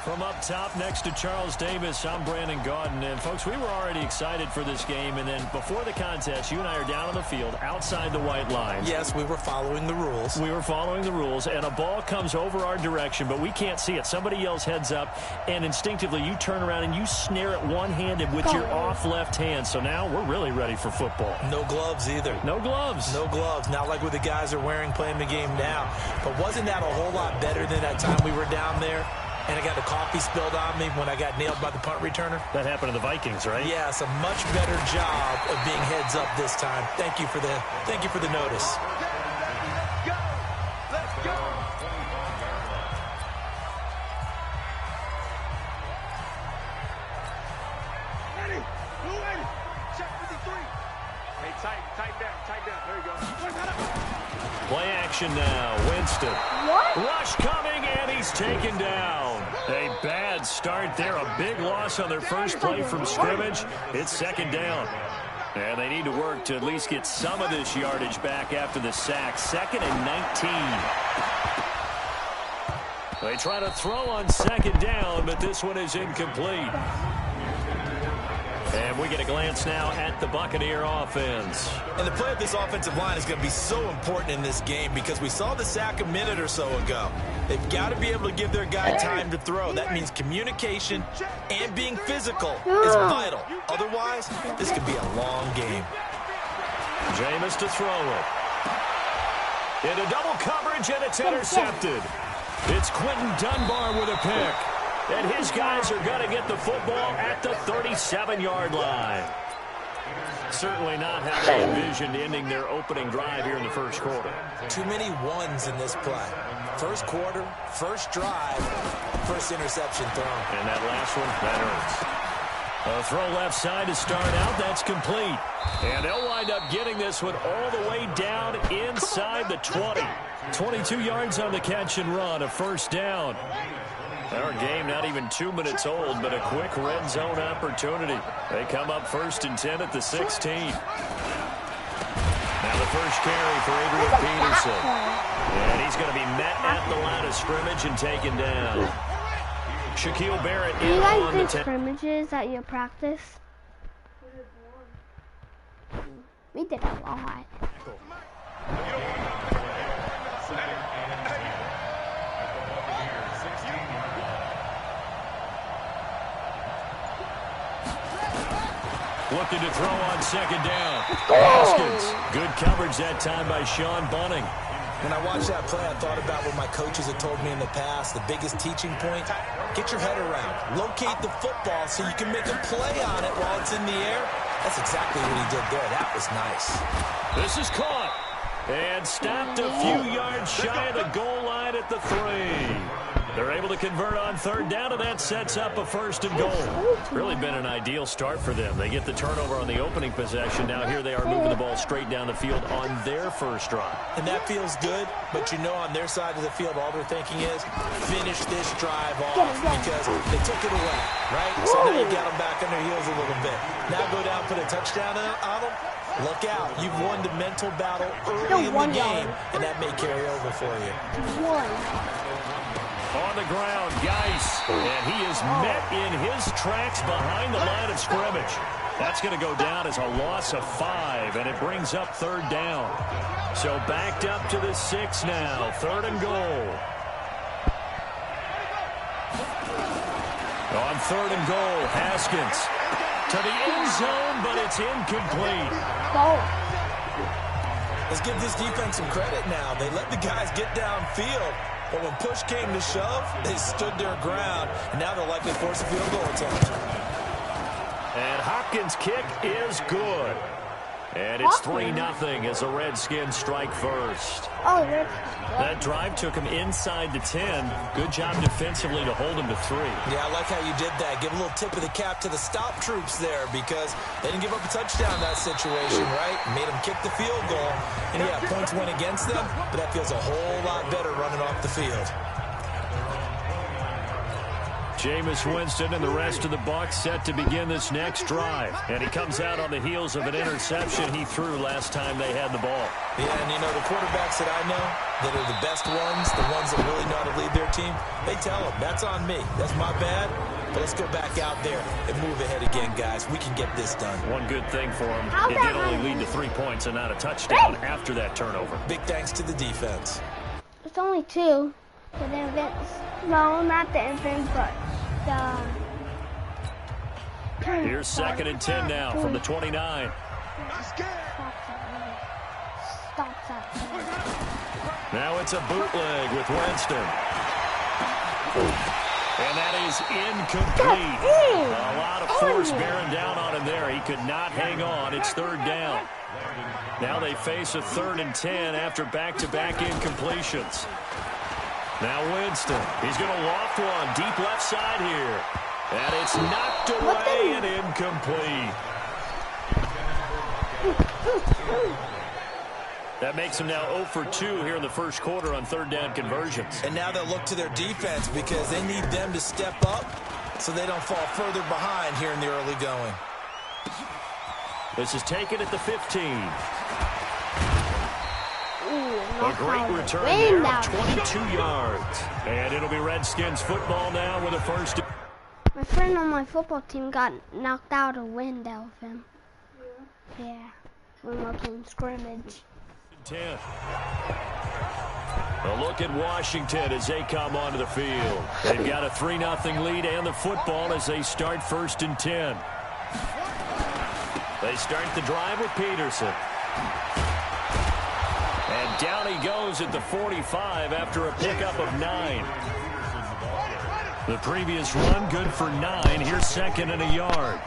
From up top next to Charles Davis, I'm Brandon Gaudin. And, folks, we were already excited for this game. And then before the contest, you and I are down on the field outside the white line. Yes, we were following the rules. We were following the rules, and a ball comes over our direction, but we can't see it. Somebody yells heads up, and instinctively you turn around and you snare it one-handed with your off left hand. So now we're really ready for football. No gloves either. No gloves. No gloves. Not like what the guys are wearing playing the game now. But wasn't that a whole lot better than that time we were down there? And I got the coffee spilled on me when I got nailed by the punt returner. That happened to the Vikings, right? Yes, a much better job of being heads up this time. Thank you for the notice. Let's go. Ready? Blue 80. Check 53. Hey, tight down. There you go. Play action now. Winston. What? Rush coming, and he's taken down. A bad start there. A big loss on their first play from scrimmage. It's second down. And they need to work to at least get some of this yardage back after the sack. 2nd and 19. They try to throw on second down, but this one is incomplete. And we get a glance now at the Buccaneer offense. And the play of this offensive line is going to be so important in this game because we saw the sack a minute or so ago. They've got to be able to give their guy time to throw. That means communication and being physical is vital. Otherwise, this could be a long game. Jameis to throw it. Into double coverage, and it's intercepted. It's Quentin Dunbar with a pick. And his guys are going to get the football at the 37-yard line. Certainly not how they envisioned ending their opening drive here in the first quarter. Too many ones in this play. First quarter, first drive, first interception thrown. And that last one, that hurts. A throw left side to start out. That's complete. And they'll wind up getting this one all the way down inside the 20. 22 yards on the catch and run, a first down. Our game not even 2 minutes old, but a quick red zone opportunity. They come up 1st and 10 at the 16. Now the first carry for Adrian Peterson. And he's going to be met at the line of scrimmage and taken down. Shaquille Barrett in on the 10. Do you guys do scrimmages at your practice? We did a lot. Looking to throw on second down. Haskins. Good coverage that time by Sean Bunning. When I watched that play, I thought about what my coaches had told me in the past. The biggest teaching point, get your head around. Locate the football so you can make a play on it while it's in the air. That's exactly what he did there. That was nice. This is caught. And stopped a few yards shy of the goal line at the 3. They're able to convert on third down, and that sets up a 1st and goal. Really been an ideal start for them. They get the turnover on the opening possession. Now here they are moving the ball straight down the field on their first drive. And that feels good, but you know on their side of the field, all they're thinking is finish this drive off because they took it away, right? So now you got them back on their heels a little bit. Now go down, put a touchdown on them. Look out. You've won the mental battle early in the game, and that may carry over for you. On the ground, Geis, and he is met in his tracks behind the line of scrimmage. That's going to go down as a loss of 5, and it brings up 3rd down. So backed up to the 6 now, 3rd and goal. On 3rd and goal, Haskins to the end zone, but it's incomplete. Let's give this defense some credit now. They let the guys get downfield. But when push came to shove, they stood their ground, and now they'll likely force a field goal attempt. And Hopkins' kick is good. And it's 3-0 as the Redskins strike first. Oh, that drive took him inside the 10. Good job defensively to hold him to 3. Yeah, I like how you did that. Give a little tip of the cap to the stop troops there because they didn't give up a touchdown in that situation, right? Made them kick the field goal. And, yeah, points went against them, but that feels a whole lot better running off the field. Jameis Winston and the rest of the Bucs set to begin this next drive. And he comes out on the heels of an interception he threw last time they had the ball. Yeah, and you know, the quarterbacks that I know that are the best ones, the ones that really know how to lead their team, they tell them, that's on me. That's my bad. But let's go back out there and move ahead again, guys. We can get this done. One good thing for him, it did only lead to 3 points and not a touchdown after that turnover. Big thanks to the defense. It's only 2. The defense. No, not the defense, but Here's 2nd and 10 now from the 29. Now it's a bootleg with Winston. And that is incomplete. A lot of force bearing down on him there. He could not hang on. It's 3rd down. Now they face a 3rd and 10 after back-to-back incompletions. Now Winston, he's going to loft one deep left side here. And it's knocked away and incomplete. That makes him now 0 for 2 here in the first quarter on 3rd down conversions. And now they'll look to their defense because they need them to step up so they don't fall further behind here in the early going. This is taken at the 15. A great return there of 22 yards. And it'll be Redskins football now with a first. My friend on my football team got knocked out a window of him. Yeah. When we were playing scrimmage. 10. A look at Washington as they come onto the field. They've got a 3-0 lead and the football as they start 1st and 10. They start the drive with Peterson. And down he goes at the 45 after a pickup of 9. The previous run good for 9. Here's 2nd and a yard.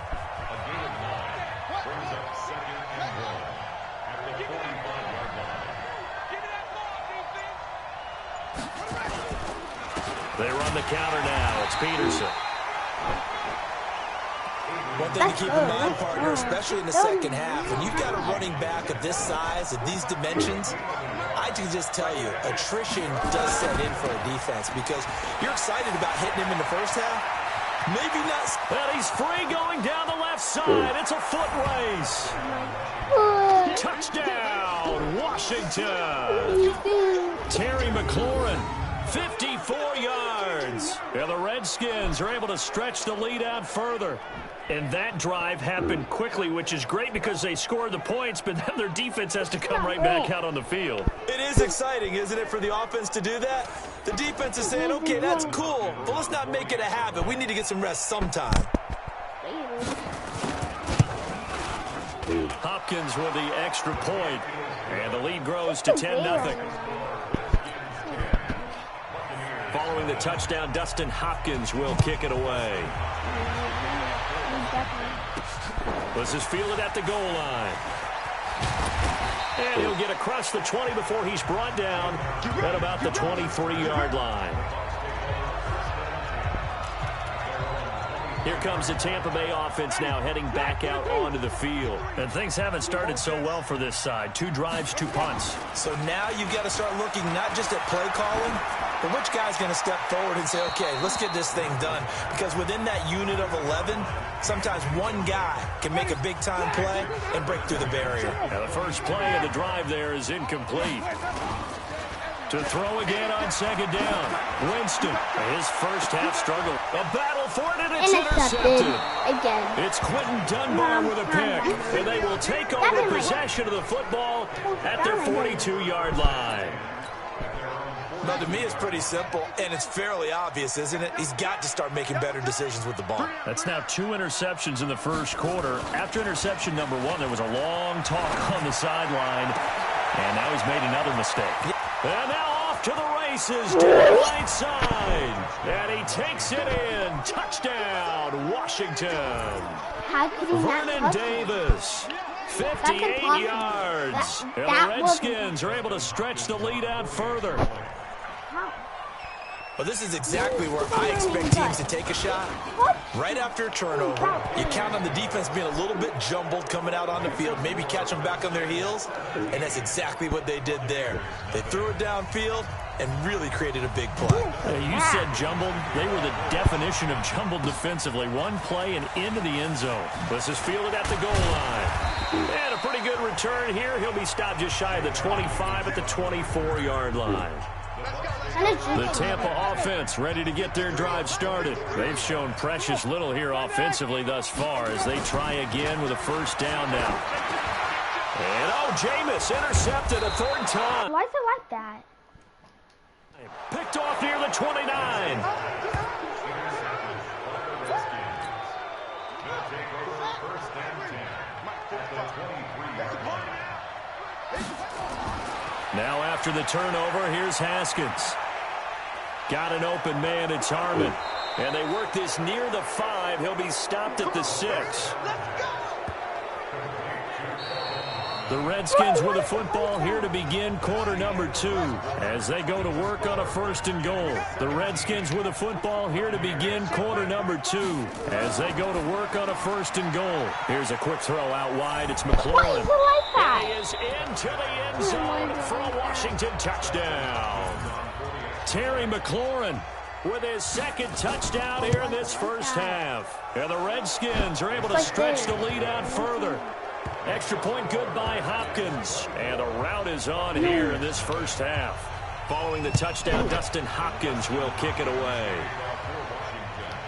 They run the counter now. It's Peterson. One thing to keep in mind, partner, especially in the second half, when you've got a running back of this size, of these dimensions, I can just tell you, attrition does set in for a defense because you're excited about hitting him in the first half. Maybe not. And he's free going down the left side. It's a foot race. Touchdown, Washington. Terry McLaurin, 54 yards. And the Redskins are able to stretch the lead out further. And that drive happened quickly, which is great because they scored the points, but then their defense has to come right back out on the field. It is exciting, isn't it, for the offense to do that? The defense is saying, okay, that's cool, but let's not make it a habit. We need to get some rest sometime. Hopkins with the extra point, and the lead grows to 10-0. Following the touchdown, Dustin Hopkins will kick it away. This is fielded at the goal line. And he'll get across the 20 before he's brought down at about the 23-yard line. Here comes the Tampa Bay offense now heading back out onto the field. And things haven't started so well for this side. 2 drives, 2 punts. So now you've got to start looking not just at play calling, but which guy's going to step forward and say, okay, let's get this thing done. Because within that unit of 11, sometimes one guy can make a big-time play and break through the barrier. Now the first play of the drive there is incomplete. To throw again on 2nd down. Winston, his first half struggle. A battle for it, and it's intercepted. Again. It's Quentin Dunbar with a pick. And they will take over possession of the football at their 42-yard line. Now, to me, it's pretty simple, and it's fairly obvious, isn't it? He's got to start making better decisions with the ball. That's now 2 interceptions in the first quarter. After interception number 1, there was a long talk on the sideline, and now he's made another mistake. And now off to the races to the right side. And he takes it in. Touchdown, Washington. How could he Vernon not Davis. 58 yards. And the Redskins are able to stretch the lead out further. Well, this is exactly where I expect teams to take a shot. Right after a turnover, you count on the defense being a little bit jumbled coming out on the field, maybe catch them back on their heels, and that's exactly what they did there. They threw it downfield and really created a big play. You said jumbled. They were the definition of jumbled defensively. One play and into the end zone. This is fielded at the goal line. And a pretty good return here. He'll be stopped just shy of the 25 at the 24-yard line. The Tampa offense ready to get their drive started. They've shown precious little here offensively thus far as they try again with a first down now. And Jameis intercepted a third time. Why is it like that? Picked off near the 29. Now after the turnover, here's Haskins. Got an open man, it's Harmon. And they work this near the 5. He'll be stopped at the 6. The Redskins with the football here to begin quarter number 2 as they go to work on a first and goal. The Redskins with the football here to begin quarter number 2 as they go to work on a first and goal. Here's a quick throw out wide. It's McLaurin. Like he is into the end zone for a Washington touchdown. Terry McLaurin with his second touchdown here in this first half. And the Redskins are able to stretch the lead out further. Extra point good by Hopkins. And a route is on here in this first half. Following the touchdown, Dustin Hopkins will kick it away.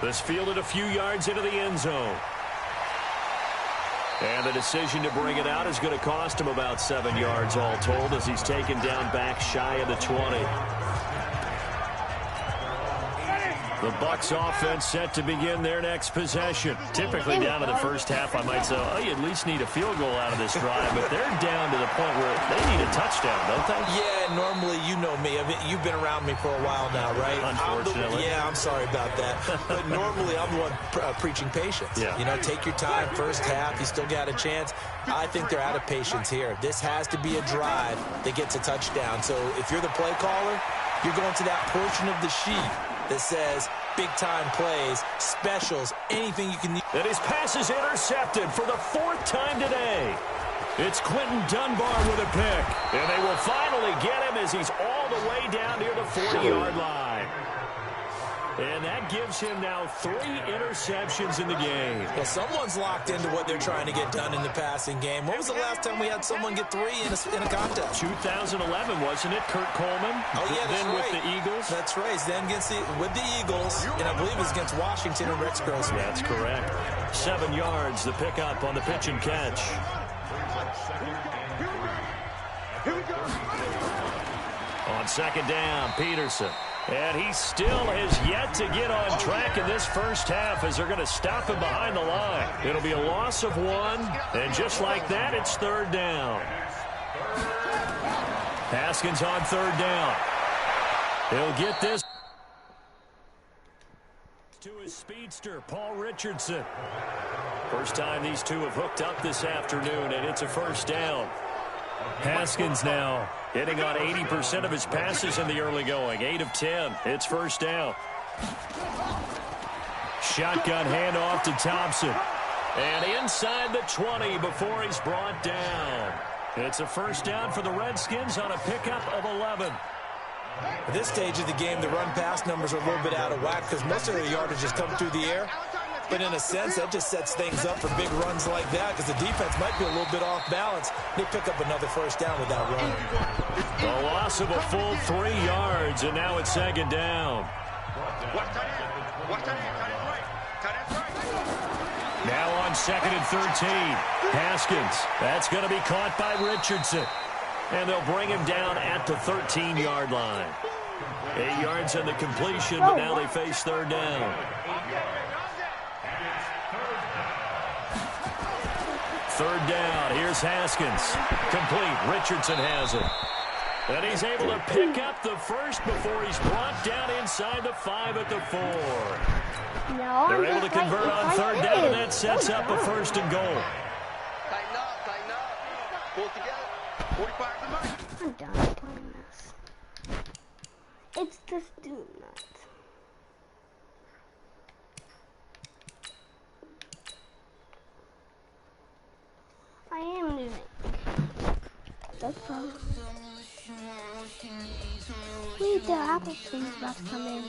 This fielded a few yards into the end zone. And the decision to bring it out is going to cost him about 7 yards all told as he's taken down back shy of the 20. The Bucs offense set to begin their next possession. Typically down to the first half, I might say, oh, you at least need a field goal out of this drive, but they're down to the point where they need a touchdown, don't they? Yeah, normally, you know me. I mean, you've been around me for a while now, right? Unfortunately. I'm sorry about that. But normally, I'm the one preaching patience. Yeah. You know, take your time, first half, you still got a chance. I think they're out of patience here. This has to be a drive that gets a touchdown. So if you're the play caller, you're going to that portion of the sheet that says big-time plays, specials, anything you can need. And his pass is intercepted for the 4th time today. It's Quentin Dunbar with a pick. And they will finally get him as he's all the way down near the 40-yard line. And that gives him now 3 interceptions in the game. Well, someone's locked into what they're trying to get done in the passing game. When was the last time we had someone get 3 in a contest? 2011, wasn't it? Kurt Coleman. Oh, yeah, that's then right. with the Eagles. That's right. Then with the Eagles, and I believe it was against Washington and Rex Grossman. That's correct. 7 yards, the pickup on the pitch and catch. On second down, Peterson. And he still has yet to get on track in this first half as they're going to stop him behind the line. It'll be a loss of 1, and just like that, it's 3rd down. Haskins on 3rd down. He'll get this to his speedster, Paul Richardson. First time these two have hooked up this afternoon, and it's a first down. Haskins now hitting on 80% of his passes in the early going. 8 of 10. It's first down. Shotgun handoff to Thompson. And inside the 20 before he's brought down. It's a first down for the Redskins on a pickup of 11. At this stage of the game, the run-pass numbers are a little bit out of whack because most of their yardage has come through the air. But in a sense, that just sets things up for big runs like that because the defense might be a little bit off balance. They pick up another first down with that run. A loss of a full 3 yards, and now it's second down. Now on 2nd and 13. Haskins. That's going to be caught by Richardson. And they'll bring him down at the 13-yard line. 8 yards on the completion, but now they face 3rd down. 3rd down. Here's Haskins. Complete. Richardson has it. And he's able to pick up the first before he's brought down inside the 5 at the 4. They're able to convert on 3rd down, and that sets up a 1st and goal. I'm done doing this. It's just doing that. I am doing it. That's probably. Wait, the Apple thing's about to come in.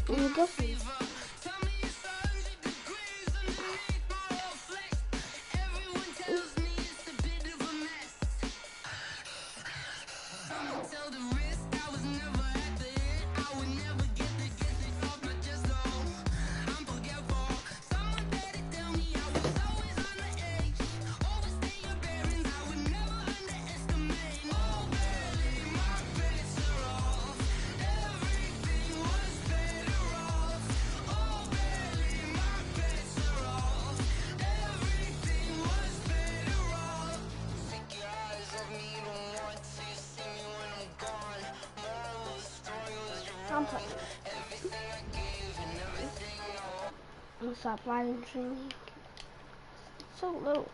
And this is. I'm playing. I'm gonna stop live streaming. So low.